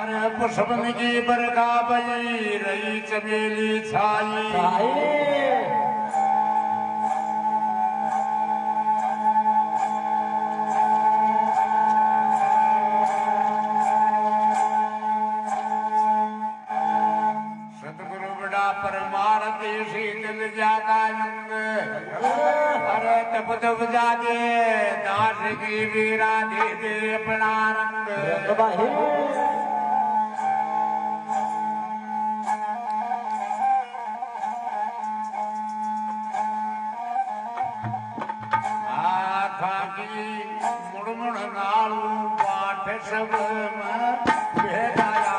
अरे पुष्पन की बरखा बजी रही चमेली छाई परमारती शीतल जागानंद अरे तप तप जागे दास की वीरा दे दे अपना रंग आखा की मुड़मुड़ नालू पाठ सब भेदाया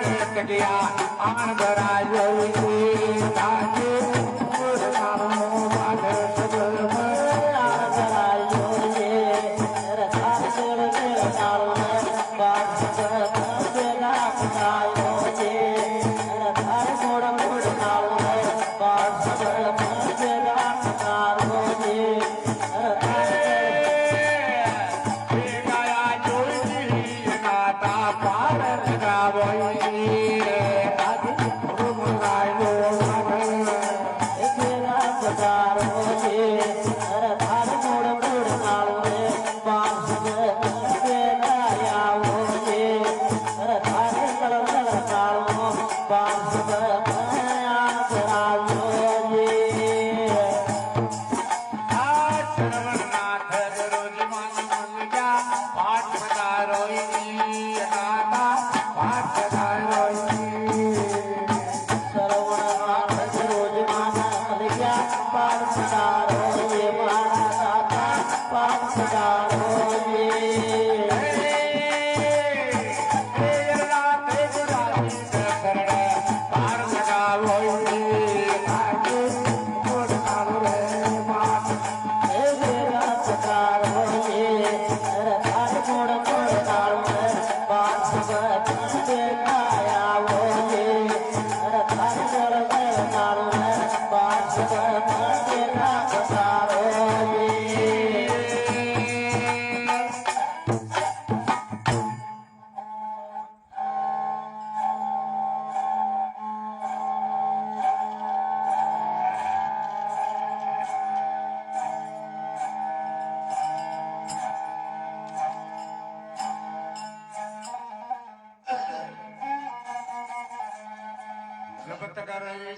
गया आन भरायो ताजे मुरनानो माधे सगल आन भरायो रथा सेल मेल नाल बार सगल बेला पतायो रथा मोड़ मोड़ नाल बार सगल बेला पतायो रथा गाया जोई नाता पार गावई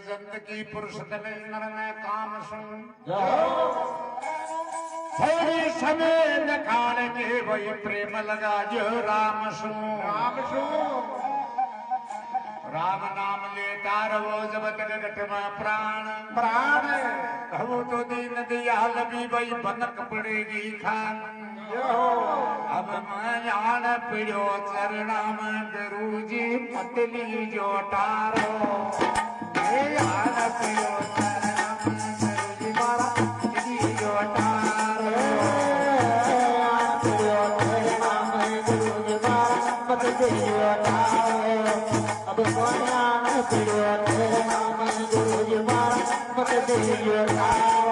जिंदगी पुरुष दले नर ने काम सुन थोड़ी समय न खाने के वही प्रेम लगा जो राम सुन राम नाम लेता रहो जबत गट में प्राण प्राण कहूँ तो दीन दयाल भी वही बनक पड़ेगी खान अब मैं जान पिड़ो चरणा में गुरु जी पतली जो टारो याद पिड़ो चरणा में गुरु जी मारा पतली जो टारो पिड़ो चरणा में गुरु जी मारा पतली जो टारो अब मैं जान पिड़ो चरणा में गुरु जी मारा पतली जो टारो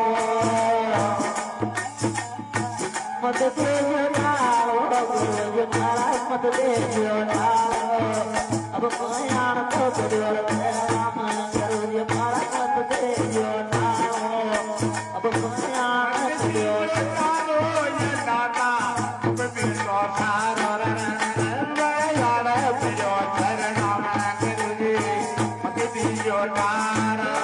मत देजो नालो गुरु मारा मत देजो नालो अब कयान तो गुरु राम गुरु मारा मत देजो नालो अब कयान गुरु नालो ये दाता बिलो सारो यार पिड़ो चरणा में गुरु जी पतली जो टारो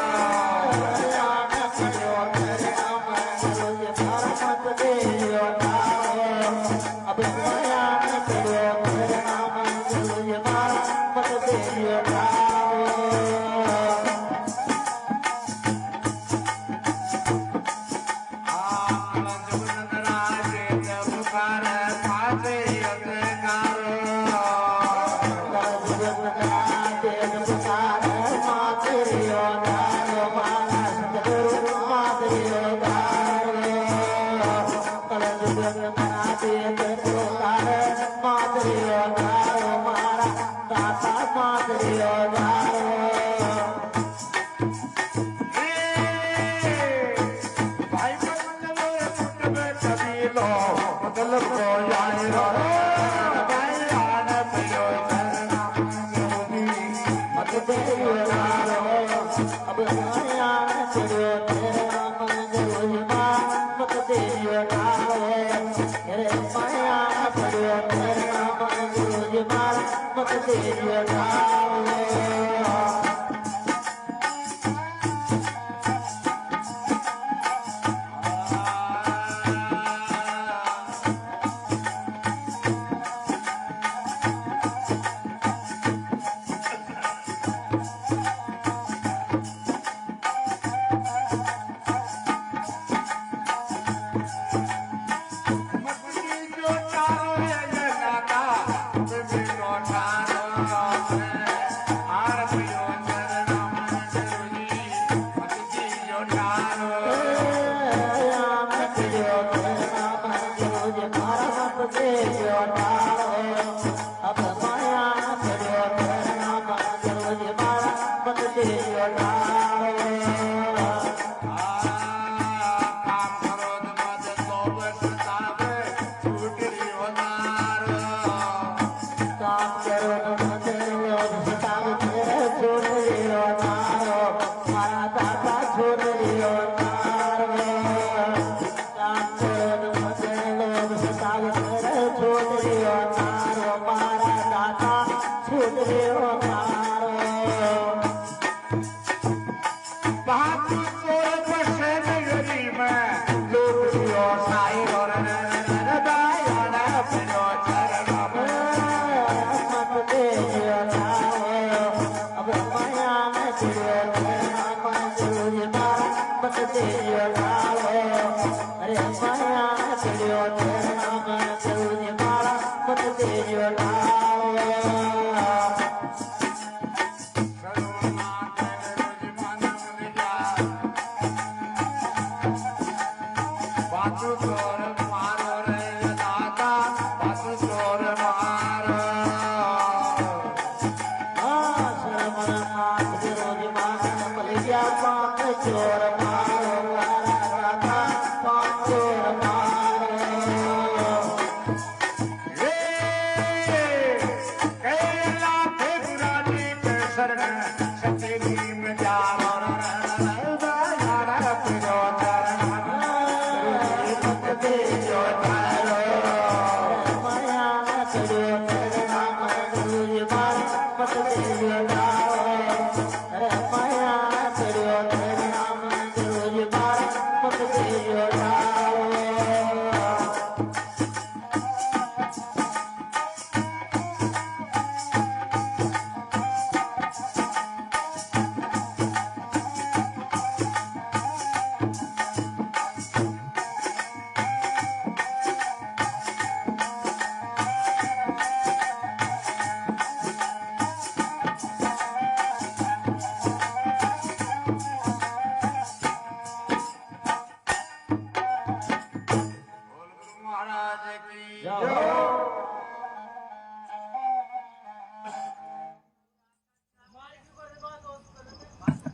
Thank you. ગુરુજી મારા મત દેજો ઠાવે કામ કરો મત તો બસતાવે છૂટરીઓ નારો કામ કરો મત લોભ સતાવે છોડ્યો નારો મારા દાદા છોડ્યો નારો કામ કરો મત લોભ સતાવે છોડ્યો નારો મારા દાદા છોડ્યો નારો बात चोर बसे नगरी में लोग जियो साई और दाया ना पिलो चरण मत देજો ઠાવે अब माया में चिड़ियो मन गुरुजी मारा मत देજો ઠાવે अरे माया में चिड़ियो मन गुरुजी मारा मत देજો ઠાવે बातू चोर मारो रे दादा बातू चोर मारो शर्मनाथ गुरुजी मारा बलिया पांच चोर मारो मारा दादा पांच चोर मारो हे कैला फेबुरानी के शरण सतेली में जावो दाया ना पिलो चरण मत देजो थारो माया चढ़ो तेरे नाम गुरुजी मारा मत देजो ठावे अरे माया चढ़ो तेरे नाम गुरुजी मारा मत देजो ठावे महाराज की जय।